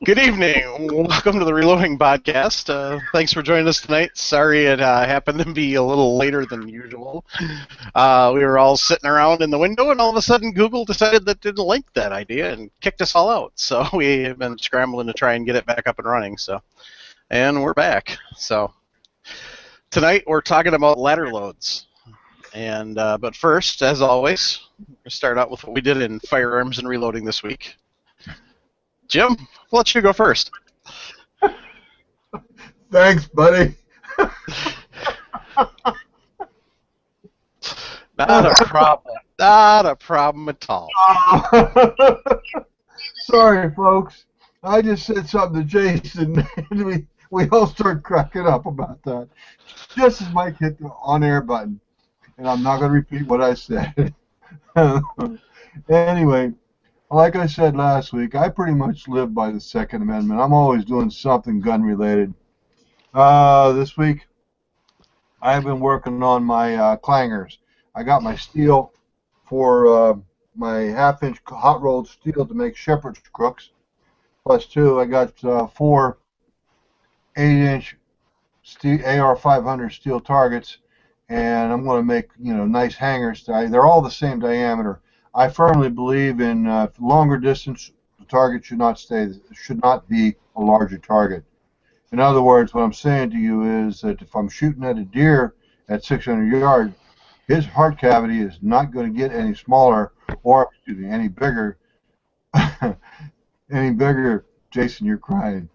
Good evening. Welcome to the Reloading Podcast. Thanks for joining us tonight. Sorry it happened to be a little later than usual. We were all sitting around in the window, and all of a sudden Google decided that didn't like that idea and kicked us all out. So we have been scrambling to try and get it back up and running. And we're back. So tonight we're talking about ladder loads. But first, as always, we'll start out with what we did in firearms and reloading this week. Jim, we'll let you go first. Thanks, buddy. Not a problem. Not a problem at all. Sorry, folks. I just said something to Jason, and we all started cracking up about that. Just as Mike hit the on-air button, and I'm not going to repeat what I said. Anyway, like I said last week, I pretty much live by the Second Amendment. I'm always doing something gun-related. This week, I've been working on my clangers. I got my steel for my half-inch hot-rolled steel to make shepherd's crooks. Plus two, I got 4 8-inch AR-500 steel targets, and I'm going to make nice hangers. They're all the same diameter. I firmly believe in longer distance, the target should not be a larger target. In other words, what I'm saying to you is that if I'm shooting at a deer at 600 yards, his heart cavity is not going to get any smaller or any bigger. Any bigger, Jason, you're crying.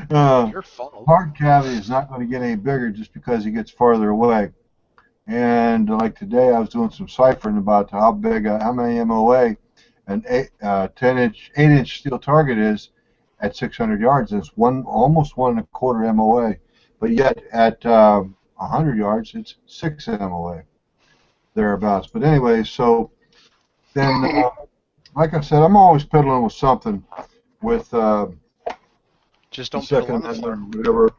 Your fault. Heart cavity is not going to get any bigger just because he gets farther away. And like today, I was doing some ciphering about how many MOA an 8-inch steel target is at 600 yards. It's almost 1.25 MOA, but yet at 100 yards, it's 6 MOA, thereabouts. But anyway, so then, like I said, I'm always peddling with something with just don't Second Amendment, whatever,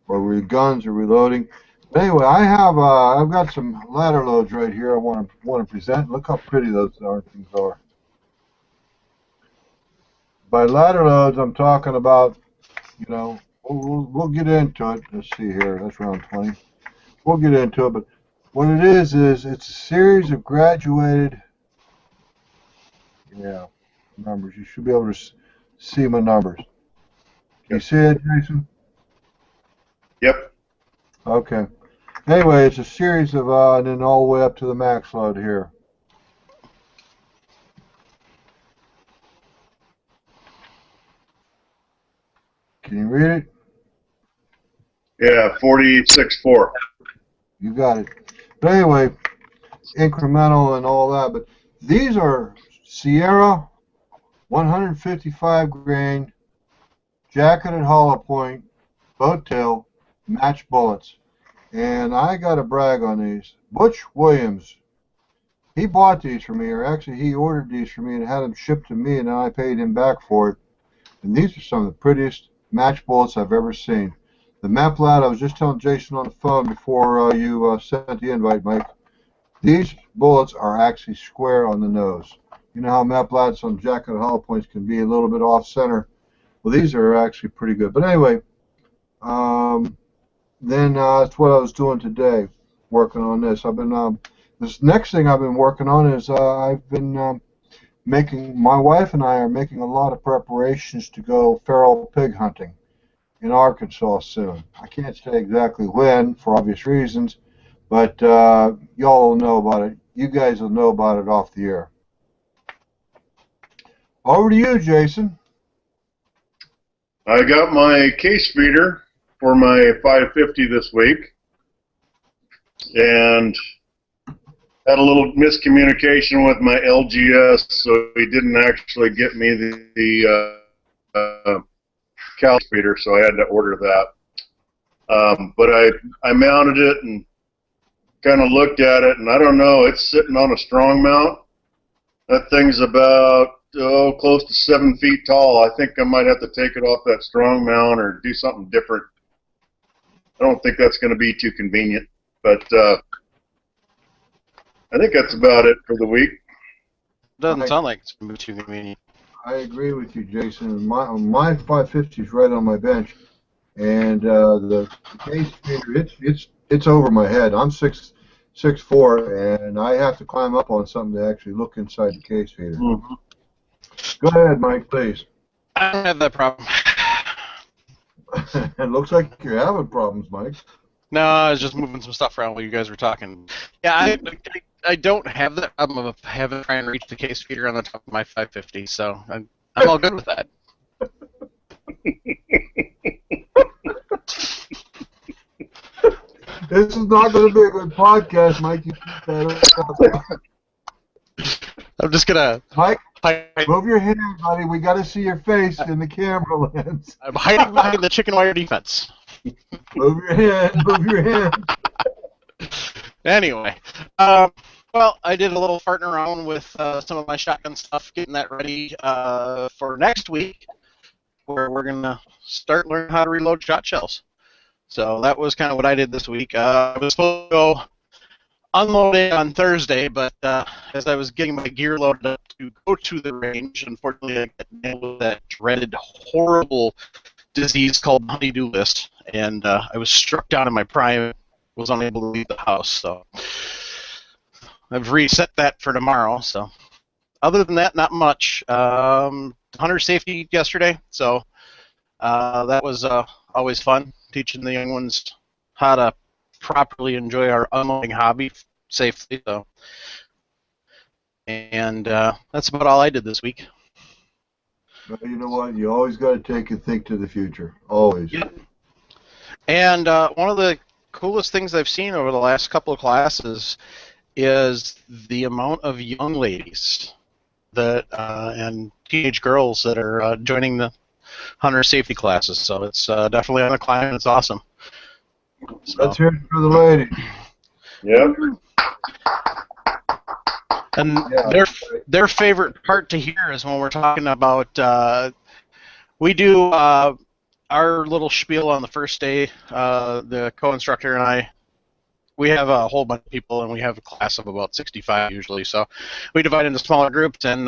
or guns or reloading. But anyway, I've got some ladder loads right here I want to present. Look how pretty those things are. By ladder loads, I'm talking about, we'll get into it. Let's see here. That's round 20. We'll get into it, but what it is it's a series of graduated, numbers. You should be able to see my numbers. Can you see it, Jason? Yep. Okay. Anyway, it's a series of, and then all the way up to the max load here. Can you read it? Yeah, 46.4. You got it. But anyway, incremental and all that. But these are Sierra 155 grain, jacketed hollow point, boat tail, match bullets. And I got to brag on these. Butch Williams, he bought these for me, or actually he ordered these for me and had them shipped to me, and then I paid him back for it. And these are some of the prettiest match bullets I've ever seen. The Maplat, I was just telling Jason on the phone before you sent the invite, Mike. These bullets are actually square on the nose. You know how Maplats on jacketed hollow points can be a little bit off center. Well, these are actually pretty good. But anyway, then that's what I was doing today, working on this. This next thing I've been working on is I've been my wife and I are making a lot of preparations to go feral pig hunting in Arkansas soon. I can't say exactly when, for obvious reasons, but y'all will know about it. You guys will know about it off the air. Over to you, Jason. I got my case feeder for my 550 this week, and had a little miscommunication with my LGS, so he didn't actually get me the cow feeder, so I had to order that. But I mounted it and kind of looked at it, and I don't know, it's sitting on a strong mount. That thing's about close to 7 feet tall. I think I might have to take it off that strong mount or do something different. I don't think that's going to be too convenient, but I think that's about it for the week. doesn't sound like it's going to be too convenient. I agree with you, Jason. My 550 is right on my bench, and the case feeder, it's over my head. I'm 6'4", and I have to climb up on something to actually look inside the case feeder. Mm-hmm. Go ahead, Mike, please. I don't have that problem. It looks like you're having problems, Mike. No, I was just moving some stuff around while you guys were talking. Yeah, I don't have that problem of having to try and reach the case feeder on the top of my 550, so I'm all good with that. This is not going to be a good podcast, Mike. You keep that up. I'm just gonna. Mike, move your hand, buddy. We got to see your face in the camera lens. I'm hiding behind the chicken wire defense. Move your hand. Move your hand. Anyway, well, I did a little farting around with some of my shotgun stuff, getting that ready for next week, where we're gonna start learning how to reload shot shells. So that was kind of what I did this week. I was supposed to go unloading on Thursday, but as I was getting my gear loaded up to go to the range, unfortunately I got nailed with that dreaded, horrible disease called honey-do list, and I was struck down in my prime, was unable to leave the house, so I've reset that for tomorrow. So other than that, not much. Hunter safety yesterday, so that was always fun, teaching the young ones how to properly enjoy our unloading hobby safely. So, and that's about all I did this week. Well, you know what? You always got to take and think to the future. Always. Yeah. And one of the coolest things I've seen over the last couple of classes is the amount of young ladies that and teenage girls that are joining the hunter safety classes. So it's definitely on the climb, and it's awesome. So. Let's hear it for the ladies. Yep. And their favorite part to hear is when we're talking about we do our little spiel on the first day. The co-instructor and I, we have a whole bunch of people, and we have a class of about 65 usually. So we divide into smaller groups, and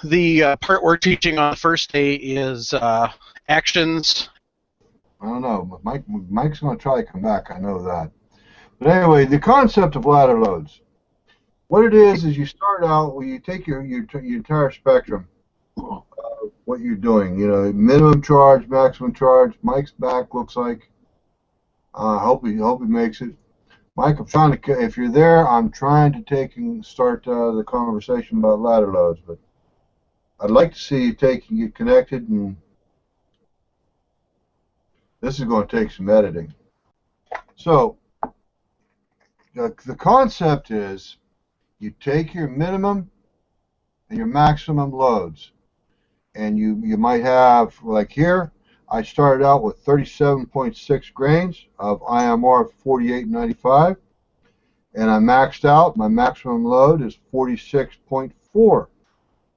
the part we're teaching on the first day is actions. I don't know. Mike's going to try to come back. I know that. But anyway, the concept of ladder loads. What it is you start out, well, you take your entire spectrum of what you're doing. You know, minimum charge, maximum charge. Mike's back, looks like. Hope he makes it. Mike, I'm trying to. If you're there, I'm trying to take and start the conversation about ladder loads. But I'd like to see you get connected, and this is going to take some editing. So the concept is you take your minimum and your maximum loads, and you might have, like here, I started out with 37.6 grains of IMR 4895, and I maxed out. My maximum load is 46.4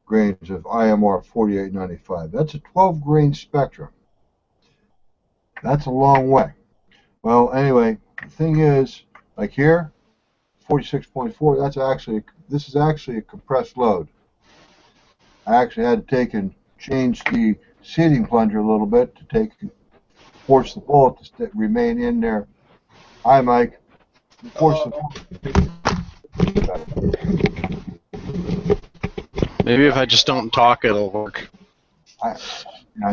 grains of IMR 4895. That's a 12 grain spectrum. That's a long way. Well, anyway, the thing is, like here, 46.4. This is actually a compressed load. I actually had to take and change the seating plunger a little bit to force the bullet to remain in there. Hi, Mike. Force the bullet. Maybe if I just don't talk, it'll work.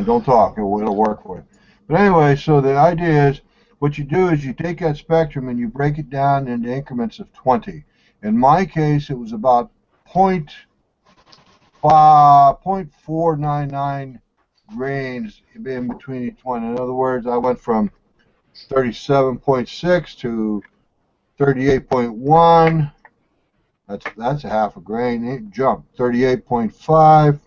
Don't talk. It'll work for you. But anyway, so the idea is, what you do is you take that spectrum and you break it down into increments of 20. In my case, it was about 0.499 grains in between each one. In other words, I went from 37.6 to 38.1. That's a half a grain. It jumped 38.5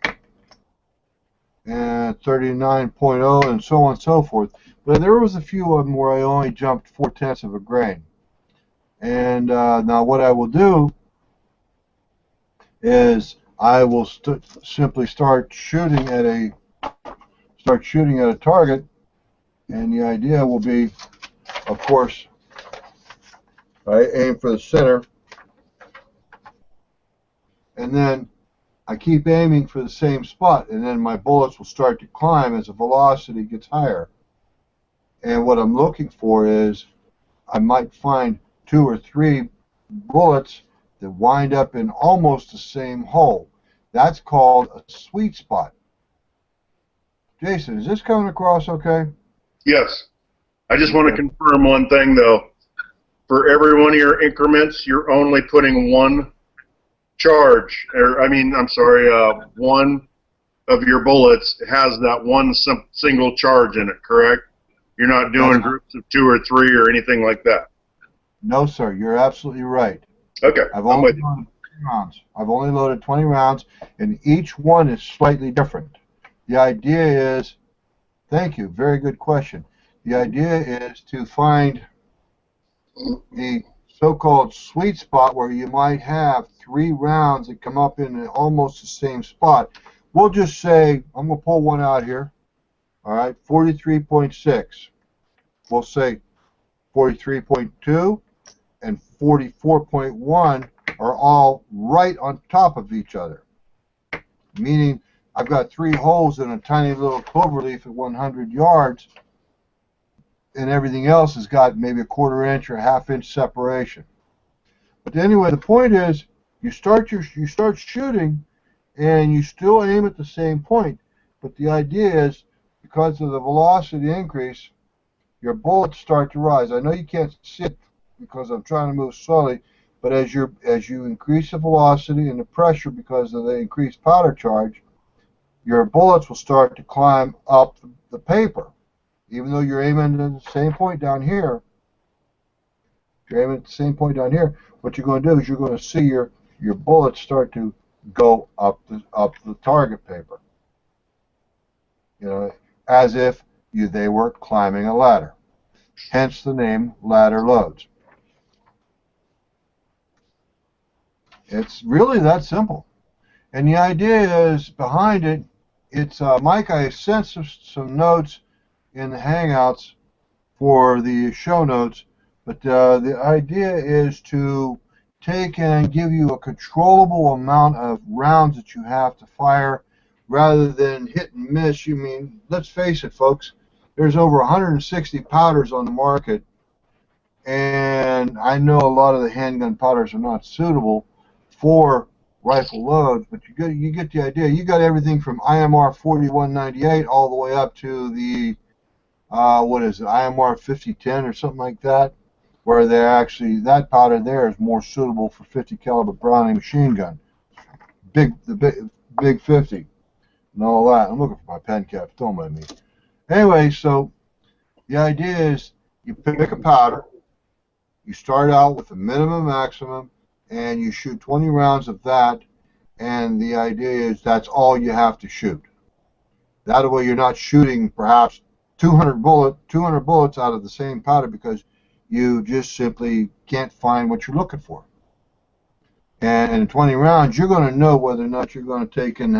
and 39.0 and so on and so forth. But there was a few of them where I only jumped 0.4 of a grain. And now what I will do is I will simply start shooting at a target, and the idea will be, of course, I aim for the center, and then I keep aiming for the same spot, and then my bullets will start to climb as the velocity gets higher. And what I'm looking for is I might find 2 or 3 bullets that wind up in almost the same hole. That's called a sweet spot. Jason, is this coming across okay? Yes. I just want to confirm one thing, though. For every one of your increments, you're only putting one charge, or one of your bullets has that one single charge in it, correct? You're not doing groups of 2 or 3 or anything like that. No, sir. You're absolutely right. Okay. I've only loaded 20 rounds. I've only loaded 20 rounds, and each one is slightly different. The idea is, thank you, very good question. The idea is to find the so-called sweet spot where you might have 3 rounds that come up in almost the same spot. We'll just say, I'm going to pull one out here, all right, 43.6. We'll say 43.2 and 44.1 are all right on top of each other, meaning I've got 3 holes in a tiny little cloverleaf at 100 yards, and everything else has got maybe a 1/4 inch or a 1/2 inch separation. But anyway, the point is, you start shooting, and you still aim at the same point. But the idea is, because of the velocity increase, your bullets start to rise. I know you can't see it because I'm trying to move slowly, but as you increase the velocity and the pressure because of the increased powder charge, your bullets will start to climb up the paper. Even though you're aiming at the same point down here, if you're aiming at the same point down here, what you're going to do is you're going to see your bullets start to go up the target paper. You know, as if they were climbing a ladder. Hence the name ladder loads. It's really that simple. And the idea is behind it, it's Mike, I sent some notes in the Hangouts for the show notes, but the idea is to take and give you a controllable amount of rounds that you have to fire rather than hit and miss. You mean, let's face it, folks, there's over 160 powders on the market, and I know a lot of the handgun powders are not suitable for rifle loads, but you get the idea. You got everything from IMR 4198 all the way up to the what is it, IMR 5010 or something like that, where they actually, that powder there is more suitable for 50 caliber Browning machine gun, the big 50 and all that. I'm looking for my pen cap, don't mind me. Anyway, so the idea is you pick a powder, you start out with a minimum maximum, and you shoot 20 rounds of that, and the idea is that's all you have to shoot. That way you're not shooting perhaps 200 bullets out of the same powder because you just simply can't find what you're looking for. And in 20 rounds, you're going to know whether or not you're going to take and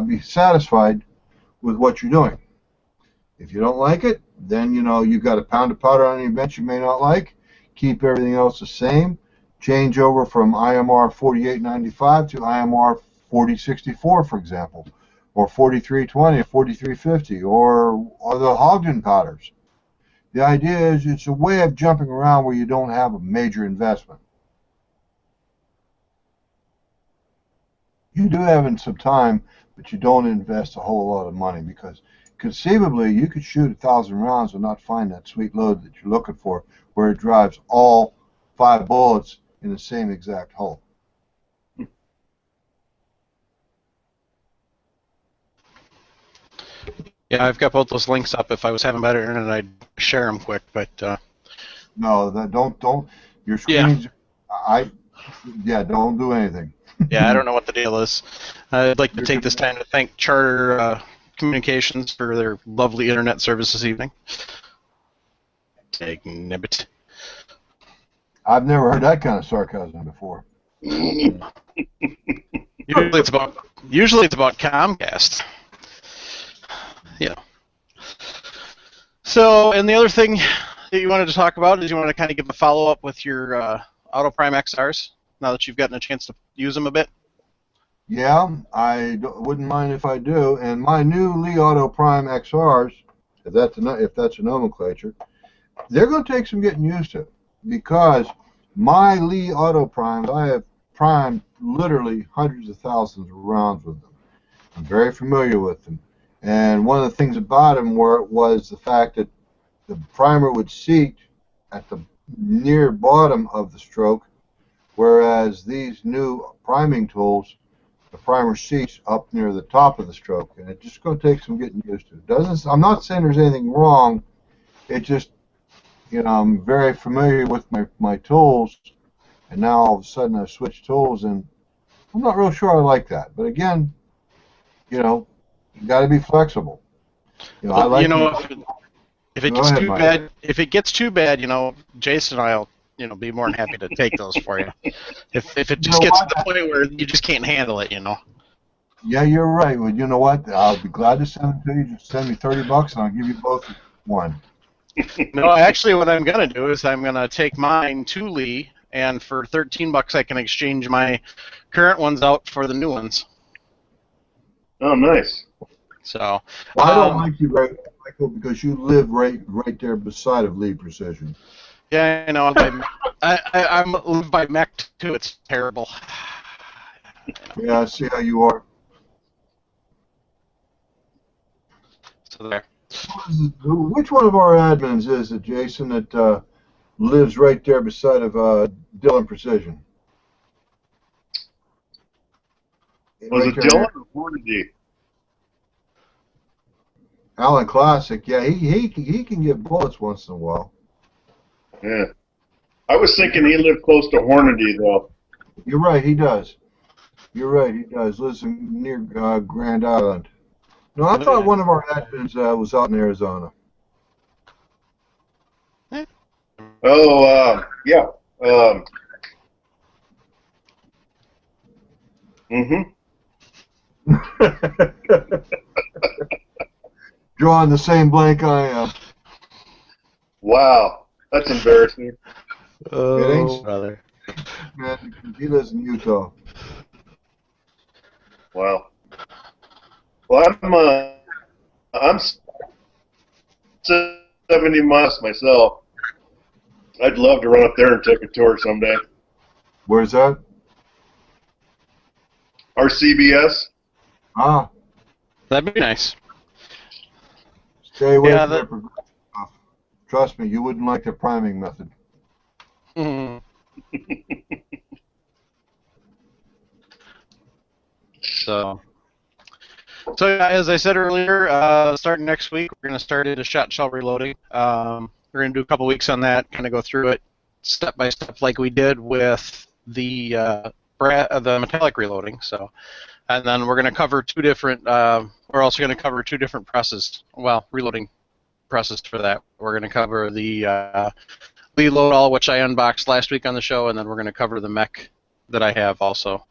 be satisfied with what you're doing. If you don't like it, then you've got a pound of powder on your bench you may not like. Keep everything else the same. Change over from IMR 4895 to IMR 4064, for example, or 4320 or 4350, or the Ogden powders. The idea is it's a way of jumping around where you don't have a major investment. You do have some time, but you don't invest a whole lot of money, because conceivably you could shoot 1,000 rounds and not find that sweet load that you're looking for, where it drives all 5 bullets in the same exact hole. Yeah, I've got both those links up. If I was having better internet, I'd share them quick, but no, don't. Your screens. Yeah. Don't do anything. Yeah, I don't know what the deal is. I'd like to take this time to thank Charter Communications for their lovely internet service this evening. Take nibbit. I've never heard that kind of sarcasm before. Usually it's about Comcast. Yeah. So, and the other thing that you wanted to talk about is you want to kind of give a follow-up with your Auto Prime XRs now that you've gotten a chance to use them a bit. Yeah, wouldn't mind if I do. And my new Lee Auto Prime XRs, if that's a nomenclature, they're going to take some getting used to, because my Lee Auto Primes, I have primed literally hundreds of thousands of rounds with them. I'm very familiar with them. And one of the things about them was the fact that the primer would seat at the near bottom of the stroke, whereas these new priming tools, the primer seats up near the top of the stroke, and it's just going to take some getting used to. I'm not saying there's anything wrong. It just, I'm very familiar with my tools, and now all of a sudden I've switched tools, and I'm not real sure I like that. But again, you got to be flexible. I Well, like. if it Go gets ahead, too Mike. bad, Jason and I'll be more than happy to take those for you. If it just gets to the point where you just can't handle it, Yeah, you're right. Well, you know what? I'll be glad to send them to you. Just send me $30, and I'll give you both one. No, actually, what I'm gonna do is I'm gonna take mine to Lee, and for $13 I can exchange my current ones out for the new ones. Oh, nice. So. Well, I don't like you, Michael, because you live right there beside of Lee Precision. Yeah, I live by Mech too. It's terrible. Yeah, I see how you are. So there. Which one of our admins is it, Jason, that lives right there beside of Dylan Precision? Was it Dylan or Hornady? Alan Classic. Yeah, he can get bullets once in a while. Yeah. I was thinking he lived close to Hornady, though. You're right, he does. You're right, he does. Lives near Grand Island. No, I thought one of our admins was out in Arizona. Oh, yeah. Drawing the same blank I am. Wow, that's embarrassing. Oh, brother. Man, he lives in Utah. Wow. Well, I'm 70 miles myself. I'd love to run up there and take a tour someday. Where's that? Our CBS. Ah. That'd be nice. Stay away from that progressive stuff. Trust me, you wouldn't like the priming method. So as I said earlier, starting next week, we're going to start into shot shell reloading. We're going to do a couple weeks on that, kind of go through it step by step like we did with the metallic reloading. So, and then we're going to cover two different. We're also going to cover two different presses. Well, reloading presses for that. We're going to cover the reload all, which I unboxed last week on the show, and then we're going to cover the mech that I have also,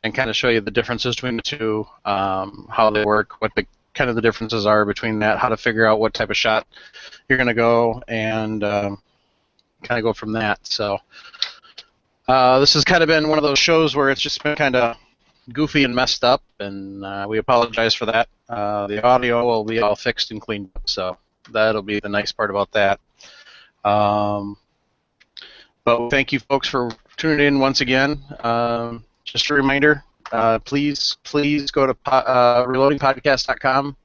and kind of show you the differences between the two, how they work, what the kind of the differences are between that, how to figure out what type of shot you're going to go, and kind of go from that. So this has kind of been one of those shows where it's just been kind of goofy and messed up, and we apologize for that. The audio will be all fixed and cleaned up, so that'll be the nice part about that. But thank you folks for tuning in once again. Just a reminder, please go to reloadingpodcast.com.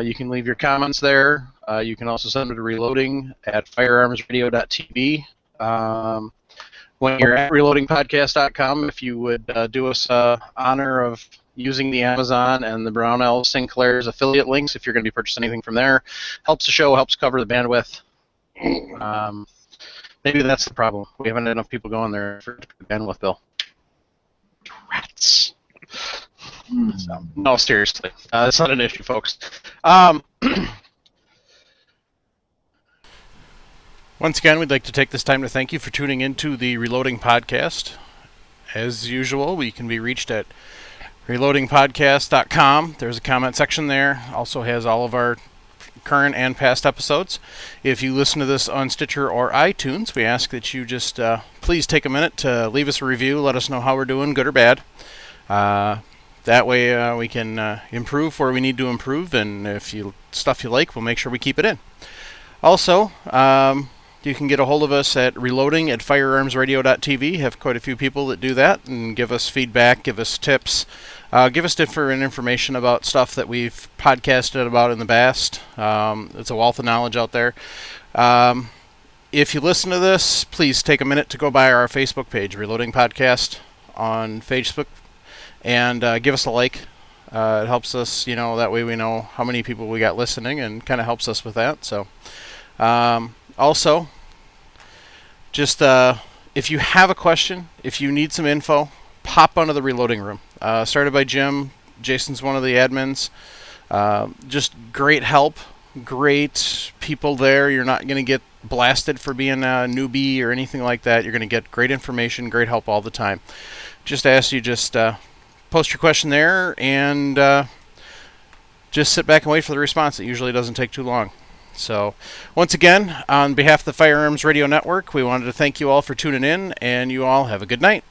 You can leave your comments there. You can also send them to reloading@firearmsradio.tv. When you're at reloadingpodcast.com, if you would do us honor of using the Amazon and the Brownell Sinclair's affiliate links, if you're going to be purchasing anything from there, helps the show, helps cover the bandwidth. Maybe that's the problem. We haven't had enough people going there for the bandwidth bill. Rats. So, no, seriously. That's not an issue, folks. Once again, we'd like to take this time to thank you for tuning into the Reloading Podcast. As usual, we can be reached at reloadingpodcast.com. There's a comment section there. Also has all of our current and past episodes. If you listen to this on Stitcher or iTunes, we ask that you just please take a minute to leave us a review. Let us know how we're doing, good or bad. That way we can improve where we need to improve, and if stuff you like, we'll make sure we keep it in. Also, you can get a hold of us at reloading@firearmsradio.tv. Have quite a few people that do that and give us feedback, give us tips, give us different information about stuff that we've podcasted about in the past. It's a wealth of knowledge out there. If you listen to this, please take a minute to go by our Facebook page, Reloading Podcast on Facebook, and give us a like. It helps us, that way we know how many people we got listening, and kind of helps us with that. So, also, just if you have a question, if you need some info, pop onto the Reloading Room. Started by Jim. Jason's one of the admins. Just great help, great people there. You're not going to get blasted for being a newbie or anything like that. You're going to get great information, great help all the time. Just ask you post your question there and just sit back and wait for the response. It usually doesn't take too long. So, once again, on behalf of the Firearms Radio Network, we wanted to thank you all for tuning in, and you all have a good night.